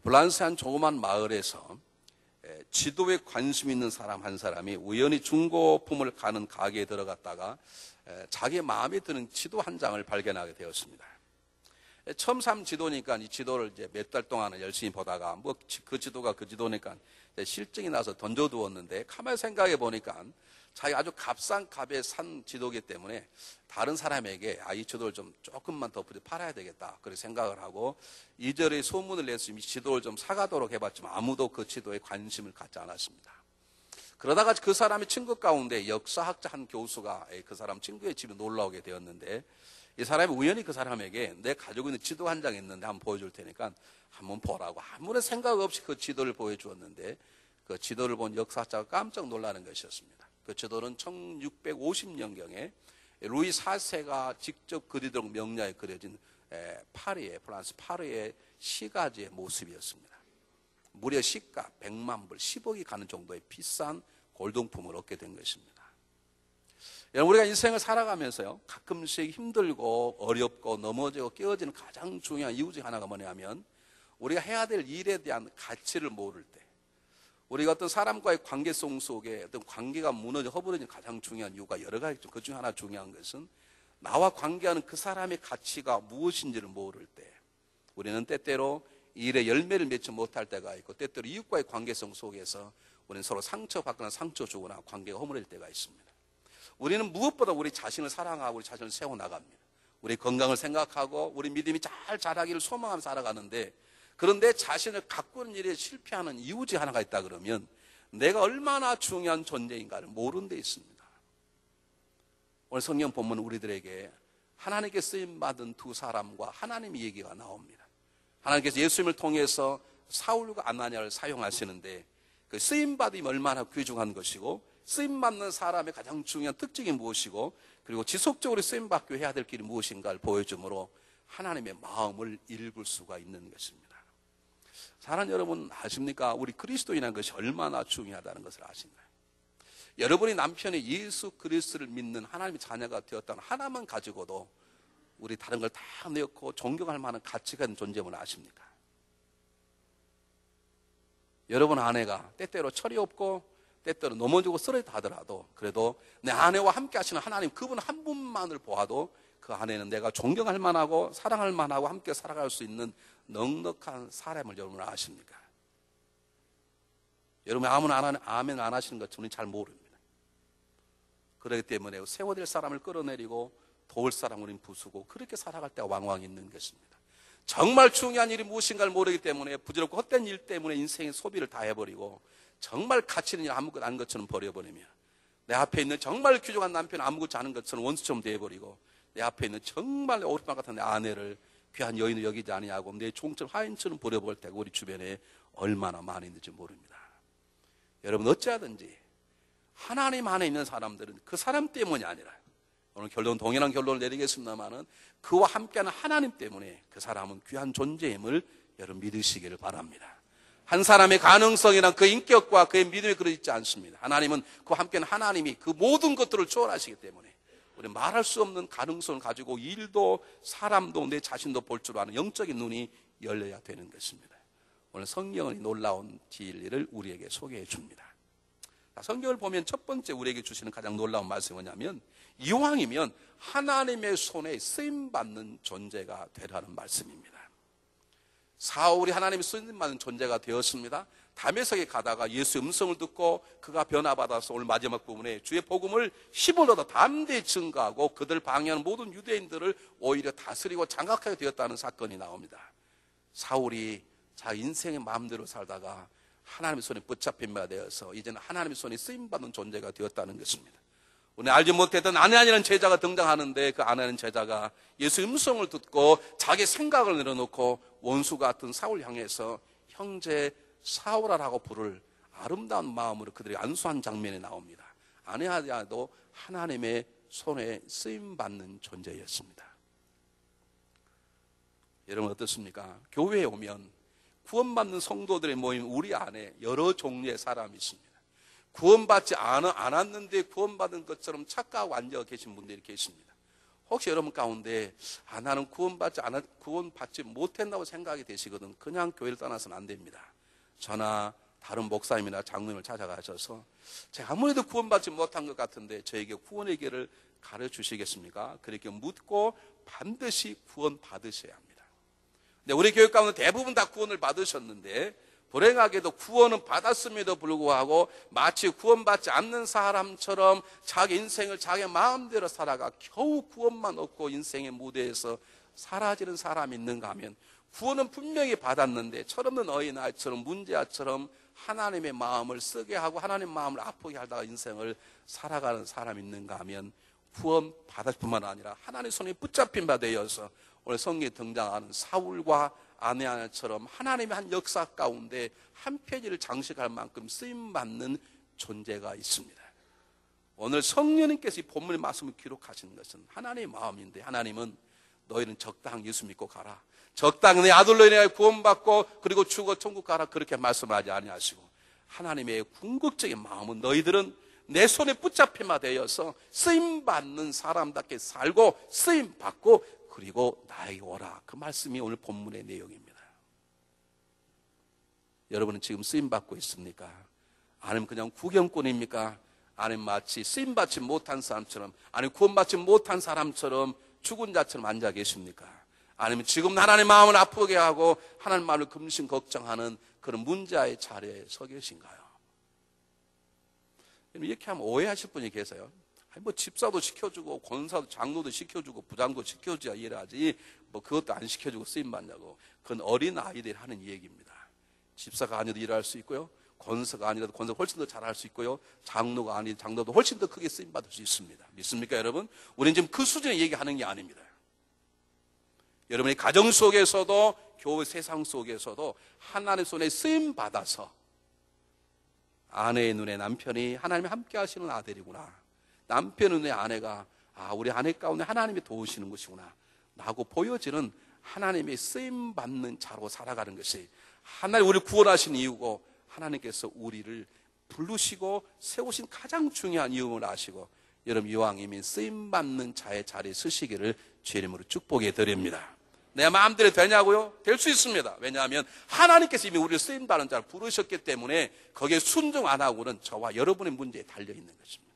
블란스 한 조그만 마을에서 지도에 관심 있는 사람 한 사람이 우연히 중고품을 가는 가게에 들어갔다가 자기의 마음에 드는 지도 한 장을 발견하게 되었습니다. 처음 산 지도니까 이 지도를 이제 몇 달 동안은 열심히 보다가 뭐 그 지도가 그 지도니까 실증이 나서 던져두었는데 가만히 생각해 보니까 자기 아주 값싼 값에 산 지도이기 때문에 다른 사람에게 이 지도를 좀 조금만 더 팔아야 되겠다 그렇게 생각을 하고 이전에 소문을 내서 이 지도를 좀 사가도록 해봤지만 아무도 그 지도에 관심을 갖지 않았습니다. 그러다가 그 사람의 친구 가운데 역사학자 한 교수가 그 사람 친구의 집에 놀러 오게 되었는데 이 사람이 우연히 그 사람에게 내 가지고 있는 지도 한 장 있는데 한번 보여줄 테니까 한번 보라고 아무런 생각 없이 그 지도를 보여주었는데 그 지도를 본 역사학자가 깜짝 놀라는 것이었습니다. 그 지도는 1650년경에 루이 4세가 직접 그리도록 명량에 그려진 파리의 프랑스 파리의 시가지의 모습이었습니다. 무려 시가 100만 불, 10억이 가는 정도의 비싼 골동품을 얻게 된 것입니다. 여러분, 우리가 인생을 살아가면서요, 가끔씩 힘들고 어렵고 넘어지고 깨어지는 가장 중요한 이유 중 하나가 뭐냐면 우리가 해야 될 일에 대한 가치를 모를 때, 우리가 어떤 사람과의 관계성 속에 어떤 관계가 무너져 허물어지는 가장 중요한 이유가 여러 가지 있죠. 그 중 하나 중요한 것은 나와 관계하는 그 사람의 가치가 무엇인지를 모를 때 우리는 때때로 일에 열매를 맺지 못할 때가 있고 때때로 이웃과의 관계성 속에서 우리는 서로 상처받거나 상처 주거나 관계가 허물어질 때가 있습니다. 우리는 무엇보다 우리 자신을 사랑하고 우리 자신을 세워나갑니다. 우리 건강을 생각하고 우리 믿음이 잘 자라기를 소망하며 살아가는데 그런데 자신을 가꾸는 일에 실패하는 이유 중 하나가 있다 그러면 내가 얼마나 중요한 존재인가를 모르는 데 있습니다. 오늘 성경 본문 우리들에게 하나님께 쓰임받은 두 사람과 하나님의 얘기가 나옵니다. 하나님께서 예수님을 통해서 사울과 아나니아를 사용하시는데 그 쓰임받음이 얼마나 귀중한 것이고 쓰임받는 사람의 가장 중요한 특징이 무엇이고 그리고 지속적으로 쓰임받고 해야 될 길이 무엇인가를 보여주므로 하나님의 마음을 읽을 수가 있는 것입니다. 사랑하는 여러분 아십니까? 우리 그리스도인이라는 것이 얼마나 중요하다는 것을 아신가요? 여러분이 남편이 예수 그리스도를 믿는 하나님의 자녀가 되었다는 하나만 가지고도 우리 다른 걸 다 내놓고 존경할 만한 가치가 있는 존재임을 아십니까? 여러분 아내가 때때로 철이 없고 때때로 넘어지고 쓰러지다 하더라도 그래도 내 아내와 함께 하시는 하나님 그분 한 분만을 보아도 그 아내는 내가 존경할 만하고 사랑할 만하고 함께 살아갈 수 있는 넉넉한 사람을 여러분 아십니까? 여러분 아멘 안 하시는 것 저는 잘 모릅니다. 그렇기 때문에 세워야 될 사람을 끌어내리고 도울 사람을 우리는 부수고 그렇게 살아갈 때가 왕왕 있는 것입니다. 정말 중요한 일이 무엇인가를 모르기 때문에 부질없고 헛된 일 때문에 인생의 소비를 다 해버리고 정말 가치 있는 일 아무것도 아닌 것처럼 버려버리며 내 앞에 있는 정말 귀중한 남편 아무것도 아닌 것처럼 원수처럼 되어버리고 내 앞에 있는 정말 오르막 같은 내 아내를 귀한 여인을 여기지 아니하고 내 종처럼 하인처럼 버려볼 때가 우리 주변에 얼마나 많이 있는지 모릅니다. 여러분 어찌하든지 하나님 안에 있는 사람들은 그 사람 때문이 아니라 오늘 동일한 결론을 내리겠습니다만은 그와 함께하는 하나님 때문에 그 사람은 귀한 존재임을 여러분 믿으시기를 바랍니다. 한 사람의 가능성이나 그 인격과 그의 믿음이 그러지 않습니다. 하나님은 그와 함께하는 하나님이 그 모든 것들을 초월하시기 때문에 우리 말할 수 없는 가능성을 가지고 일도 사람도 내 자신도 볼 줄 아는 영적인 눈이 열려야 되는 것입니다. 오늘 성경의 놀라운 진리를 우리에게 소개해 줍니다. 성경을 보면 첫 번째 우리에게 주시는 가장 놀라운 말씀이 뭐냐면 이왕이면 하나님의 손에 쓰임받는 존재가 되라는 말씀입니다. 사울이 하나님의 쓰임받는 존재가 되었습니다. 다메섹에 가다가 예수의 음성을 듣고 그가 변화받아서 오늘 마지막 부분에 주의 복음을 힘을 얻어 담대히 증거하고 그들 방해하는 모든 유대인들을 오히려 다스리고 장악하게 되었다는 사건이 나옵니다. 사울이 자기 인생의 마음대로 살다가 하나님의 손에 붙잡힌 바 되어서 이제는 하나님의 손에 쓰임받는 존재가 되었다는 것입니다. 오늘 알지 못했던 아내아니라는 제자가 등장하는데 그 아내라는 제자가 예수의 음성을 듣고 자기 생각을 내려놓고 원수 같은 사울 향해서 형제 사울아라고 부를 아름다운 마음으로 그들이 안수한 장면이 나옵니다. 아내아니도 하나님의 손에 쓰임받는 존재였습니다. 여러분 어떻습니까? 교회에 오면 구원받는 성도들의 모임 우리 안에 여러 종류의 사람이 있습니다. 구원받지 않았는데 구원받은 것처럼 착각하고 앉아 계신 분들이 계십니다. 혹시 여러분 가운데 나는 구원받지 못했다고 생각이 되시거든 그냥 교회를 떠나서는 안 됩니다. 저나 다른 목사님이나 장로님을 찾아가셔서 제가 아무래도 구원받지 못한 것 같은데 저에게 구원의 길을 가르쳐주시겠습니까? 그렇게 묻고 반드시 구원받으셔야 합니다. 근데 우리 교회 가운데 대부분 다 구원을 받으셨는데 불행하게도 구원은 받았음에도 불구하고 마치 구원받지 않는 사람처럼 자기 인생을 자기 마음대로 살아가 겨우 구원만 얻고 인생의 무대에서 사라지는 사람이 있는가 하면 구원은 분명히 받았는데 철없는 어린아이처럼 문제아처럼 하나님의 마음을 쓰게 하고 하나님의 마음을 아프게 하다가 인생을 살아가는 사람이 있는가 하면 구원 받았을 뿐만 아니라 하나님의 손에 붙잡힌 바 되어서 오늘 성경에 등장하는 사울과 아내아처럼 하나님의 한 역사 가운데 한 페이지를 장식할 만큼 쓰임받는 존재가 있습니다. 오늘 성령님께서 이 본문의 말씀을 기록하시는 것은 하나님의 마음인데 하나님은 너희는 적당히 예수 믿고 가라. 적당히 내 아들로 인하여 구원받고 그리고 죽어 천국 가라 그렇게 말씀하지 아니하시고 하나님의 궁극적인 마음은 너희들은 내 손에 붙잡힘화 되어서 쓰임받는 사람답게 살고 쓰임받고 그리고 나에게 오라. 그 말씀이 오늘 본문의 내용입니다. 여러분은 지금 쓰임받고 있습니까? 아니면 그냥 구경꾼입니까? 아니면 마치 쓰임받지 못한 사람처럼 아니면 구원받지 못한 사람처럼 죽은 자처럼 앉아 계십니까? 아니면 지금 하나님의 마음을 아프게 하고 하나님의 마음을 금신 걱정하는 그런 문제의 자리에 서 계신가요? 이렇게 하면 오해하실 분이 계세요. 뭐 집사도 시켜주고 권사도 장로도 시켜주고 부장도 시켜줘야 일하지 뭐 그것도 안 시켜주고 쓰임받냐고. 그건 어린 아이들이 하는 얘기입니다. 집사가 아니어도 일할 수 있고요, 권사가 아니라도 권사가 훨씬 더 잘할 수 있고요, 장로가 아니어도 장로도 훨씬 더 크게 쓰임받을 수 있습니다. 믿습니까 여러분? 우리는 지금 그 수준의 얘기하는 게 아닙니다. 여러분의 가정 속에서도 교회 세상 속에서도 하나님의 손에 쓰임받아서 아내의 눈에 남편이 하나님이 함께 하시는 아들이구나, 남편의 눈에 아내가 우리 아내 가운데 하나님이 도우시는 것이구나 라고 보여지는 하나님의 쓰임받는 자로 살아가는 것이 하나님 우리를 구원하신 이유고 하나님께서 우리를 부르시고 세우신 가장 중요한 이유를 아시고 여러분 이왕이면 쓰임받는 자의 자리에 서시기를 주의 이름으로 축복해 드립니다. 내 마음대로 되냐고요? 될 수 있습니다. 왜냐하면 하나님께서 이미 우리를 쓰임받는 자를 부르셨기 때문에 거기에 순종 안 하고는 저와 여러분의 문제에 달려있는 것입니다.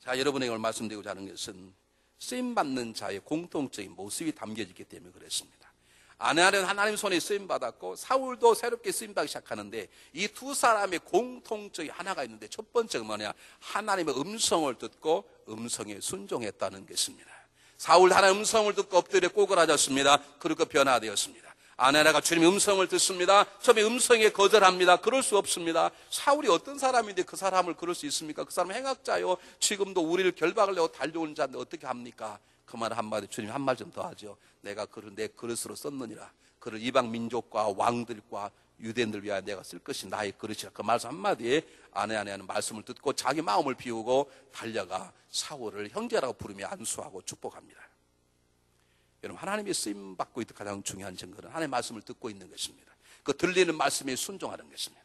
자, 여러분에게 오늘 말씀드리고자 하는 것은 쓰임받는 자의 공통적인 모습이 담겨있기 때문에 그렇습니다. 아내는 하나님 손에 쓰임받았고 사울도 새롭게 쓰임받기 시작하는데 이 두 사람의 공통적인 하나가 있는데 첫 번째가 뭐냐? 하나님의 음성을 듣고 음성에 순종했다는 것입니다. 사울 하나님의 음성을 듣고 엎드려 꼬그라졌습니다. 그리고 변화되었습니다. 아내가 주님의 음성을 듣습니다. 처음에 음성에 거절합니다. 그럴 수 없습니다. 사울이 어떤 사람인데 그 사람을 그럴 수 있습니까? 그 사람은 행악자요, 지금도 우리를 결박을 내고 달려오는 자인데 어떻게 합니까? 그 말 한마디 주님 한 말 좀 더 하죠. 내가 그를 내 그릇으로 썼느니라. 그를 이방 민족과 왕들과 유대인들 위하여 내가 쓸 것이 나의 그릇이라. 그 말씀 한마디에 아내 하는 말씀을 듣고 자기 마음을 비우고 달려가 사울을 형제라고 부르며 안수하고 축복합니다. 여러분 하나님의 쓰임받고 있는 가장 중요한 증거는 하나님의 말씀을 듣고 있는 것입니다. 그 들리는 말씀에 순종하는 것입니다.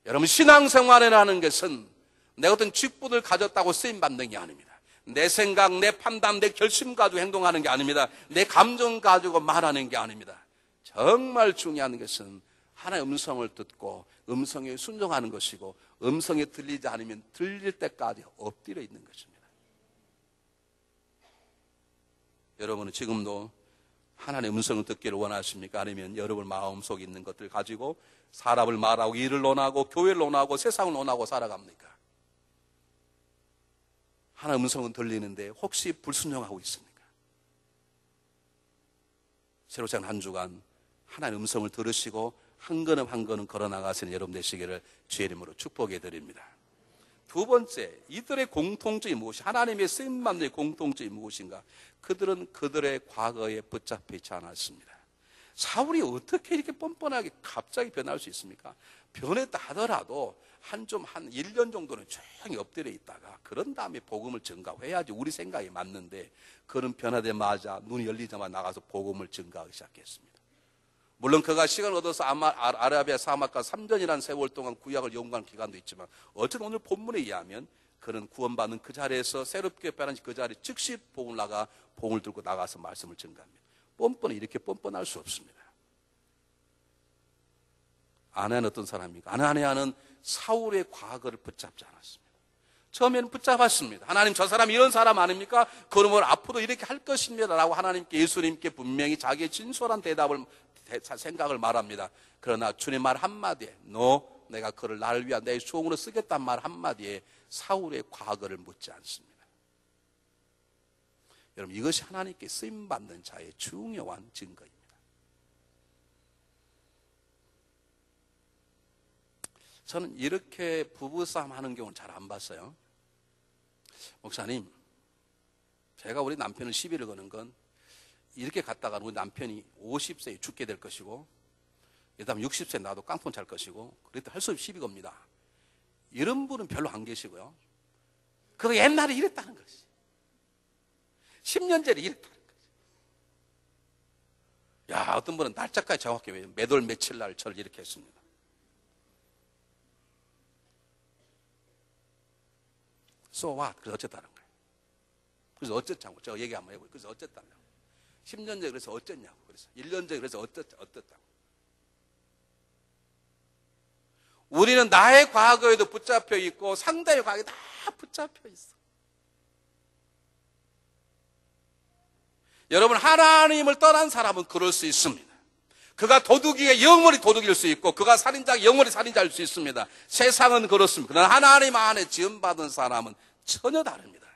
여러분 신앙생활이라는 것은 내 어떤 직분을 가졌다고 쓰임받는 게 아닙니다. 내 생각, 내 판단, 내 결심 가지고 행동하는 게 아닙니다. 내 감정 가지고 말하는 게 아닙니다. 정말 중요한 것은 하나님의 음성을 듣고 음성에 순종하는 것이고 음성에 들리지 않으면 들릴 때까지 엎드려 있는 것입니다. 여러분은 지금도 하나님의 음성을 듣기를 원하십니까? 아니면 여러분 마음속에 있는 것들 가지고 사람을 말하고 일을 논하고 교회를 논하고 세상을 논하고 살아갑니까? 하나님의 음성은 들리는데 혹시 불순종하고 있습니까? 새로 시작한 한 주간 하나님의 음성을 들으시고 한 걸음 한 걸음 걸어나가시는 여러분 되시기를 주의 이름으로 축복해 드립니다. 두 번째, 이들의 공통점이 무엇이, 하나님의 쓰임받는 공통점이 무엇인가? 그들은 그들의 과거에 붙잡혀 있지 않았습니다. 사울이 어떻게 이렇게 뻔뻔하게 갑자기 변할 수 있습니까? 변했다 하더라도 한 1년 정도는 조용히 엎드려 있다가 그런 다음에 복음을 증가해야지 우리 생각이 맞는데 그런 변화되자마자 눈이 열리자마자 나가서 복음을 증가하기 시작했습니다. 물론 그가 시간을 얻어서 아라비아 사막과 3년이라는 세월 동안 구약을 연구한 기간도 있지만 어쨌든 오늘 본문에 의하면 그는 구원받는 그 자리에서 새롭게 변한 그 자리 즉시 봉을 들고 나가서 말씀을 증거합니다. 뻔뻔히 이렇게 뻔뻔할 수 없습니다. 아나니아는 어떤 사람입니까? 아나니아는 사울의 과거를 붙잡지 않았습니다. 처음에는 붙잡았습니다. 하나님, 저 사람 이런 사람 아닙니까? 그러면 앞으로 이렇게 할 것입니다 라고 하나님께, 예수님께 분명히 자기의 진솔한 생각을 말합니다. 그러나 주님 말 한마디에, 내가 그를 나를 위한 내 수용으로 쓰겠다는 말 한마디에 사울의 과거를 묻지 않습니다. 여러분, 이것이 하나님께 쓰임받는 자의 중요한 증거입니다. 저는 이렇게 부부싸움 하는 경우는 잘 안 봤어요. 목사님, 제가 우리 남편을 시비를 거는 건 이렇게 갔다가 우리 남편이 50세에 죽게 될 것이고, 그다음에 60세 나도 깡통 찰 것이고, 그랬더니 할 수 없이 시비 겁니다. 이런 분은 별로 안 계시고요. 그거 옛날에 이랬다는 것이. 10년 전에 이랬다는 것이. 야, 어떤 분은 날짜까지 정확히 몇 월 며칠 날 저를 이렇게 했습니다. So what? 그래서 어쨌다는 거예요. 그래서 어쨌다고 제가 얘기 한번 해보세요. 그래서 어쨌다냐고. 10년 전에 그래서 어쨌냐고. 그래서 1년 전에 그래서 어쨌다고. 우리는 나의 과거에도 붙잡혀 있고 상대의 과거에 다 붙잡혀 있어. 여러분, 하나님을 떠난 사람은 그럴 수 있습니다. 그가 도둑이에 영원히 도둑일 수 있고, 그가 살인자에 영원히 살인자일 수 있습니다. 세상은 그렇습니다. 그러나 하나님 안에 지음받은 사람은 전혀 다릅니다.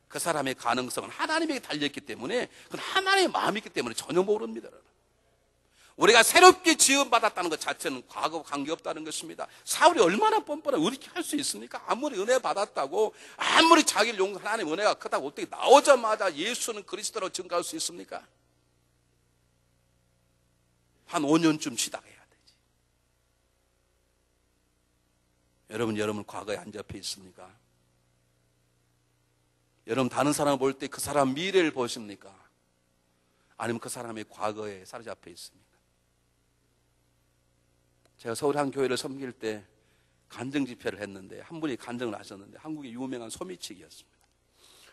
그 사람의 가능성은 하나님에게 달렸기 때문에, 그건 하나님의 마음이기 때문에 전혀 모릅니다. 우리가 새롭게 지음받았다는 것 자체는 과거와 관계없다는 것입니다. 사울이 얼마나 뻔뻔해. 이렇게 할 수 있습니까? 아무리 은혜 받았다고, 아무리 자기를 용서한 하나님의 은혜가 크다고 어떻게 나오자마자 예수는 그리스도로 증거할 수 있습니까? 한 5년쯤 쉬다가 해야 되지. 여러분 과거에 안 잡혀 있습니까? 여러분, 다른 사람을 볼 때 그 사람 미래를 보십니까? 아니면 그 사람의 과거에 사로잡혀 있습니까? 제가 서울 한 교회를 섬길 때 간증 집회를 했는데, 한 분이 간증을 하셨는데 한국의 유명한 소매치기였습니다.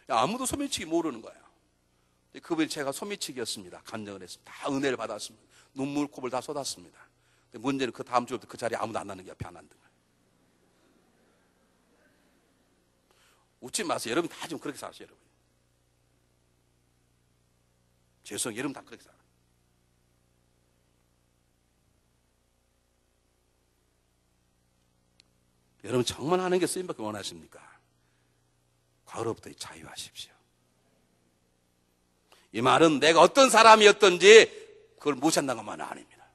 아무도 소매치기 모르는 거예요. 그분이 제가 소매치기였습니다. 간증을 했습니다. 다 은혜를 받았습니다. 눈물콧을 다 쏟았습니다. 근데 문제는 그 다음 주부터 그 자리에 아무도 안 나는 게 옆에 안 앉는 거예요. 웃지 마세요. 여러분 다 좀 그렇게 사세요, 여러분. 죄송해요. 여러분 다 그렇게 살아요. 여러분 정말 하나님께 쓰임받기 원하십니까? 과거로부터 자유하십시오. 이 말은 내가 어떤 사람이었던지 그걸 무시한다는 것만은 아닙니다.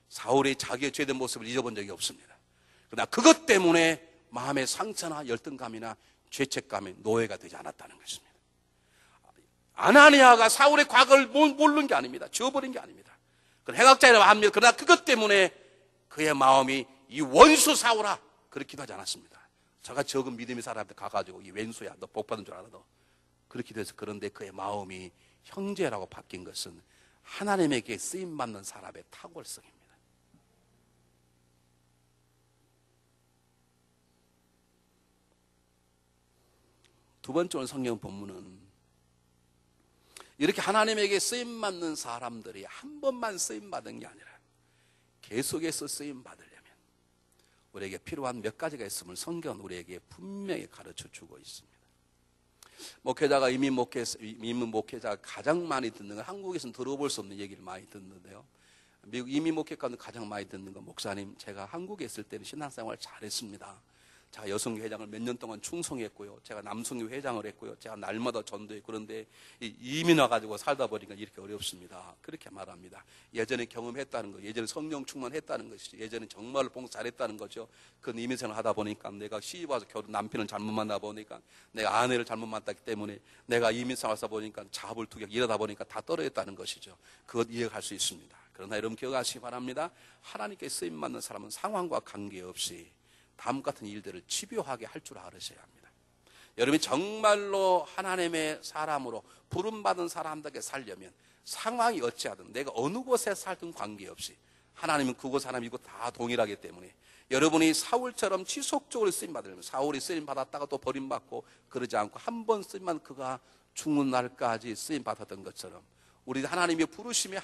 사울이 자기의 죄된 모습을 잊어본 적이 없습니다. 그러나 그것 때문에 마음의 상처나 열등감이나 죄책감의 노예가 되지 않았다는 것입니다. 아나니아가 사울의 과거를 모르는 게 아닙니다. 지워버린 게 아닙니다. 그건 행악자라고 합니다. 그러나 그것 때문에 그의 마음이 이 원수 사울아, 그렇기도 하지 않았습니다. 저가 적은 믿음의 사람한테 가가지고 이 왼수야, 너 복받은 줄 알아, 너. 그렇게 돼서, 그런데 그의 마음이 형제라고 바뀐 것은 하나님에게 쓰임받는 사람의 탁월성입니다. 두 번째 성경 본문은 이렇게 하나님에게 쓰임받는 사람들이 한 번만 쓰임받은 게 아니라 계속해서 쓰임받으려면 우리에게 필요한 몇 가지가 있음을 성경은 우리에게 분명히 가르쳐주고 있습니다. 목회자가 이민 목회자가 가장 많이 듣는 건, 한국에서는 들어볼 수 없는 얘기를 많이 듣는데요, 미국 이민 목회 가운데 가장 많이 듣는 건, 목사님, 제가 한국에 있을 때는 신앙생활 잘했습니다. 제가 여성교 회장을 몇 년 동안 충성했고요, 제가 남성교 회장을 했고요, 제가 날마다 전도했고, 그런데 이민 와가지고 살다 보니까 이렇게 어렵습니다. 그렇게 말합니다. 예전에 경험했다는 거, 예전에 성령 충만했다는 것이죠. 예전에 정말로 봉사 잘했다는 거죠. 그 이민생활 하다 보니까 내가 시집 와서 남편을 잘못 만나 보니까, 내가 아내를 잘못 만났기 때문에, 내가 이민생활 하다 보니까 자불투격 일하다 보니까 다 떨어졌다는 것이죠. 그것 이해할 수 있습니다. 그러나 여러분 기억하시기 바랍니다. 하나님께 쓰임받는 사람은 상황과 관계없이 다음 같은 일들을 집요하게 할 줄 알으셔야 합니다. 여러분이 정말로 하나님의 사람으로 부름받은 사람들에게 살려면 상황이 어찌하든, 내가 어느 곳에 살든 관계없이 하나님은 그곳 사람 이곳 다 동일하기 때문에 여러분이 사울처럼 지속적으로 쓰임받으려면, 사울이 쓰임받았다가 또 버림받고 그러지 않고 한 번 쓰임만 그가 죽는 날까지 쓰임받았던 것처럼 우리 하나님의 부르심에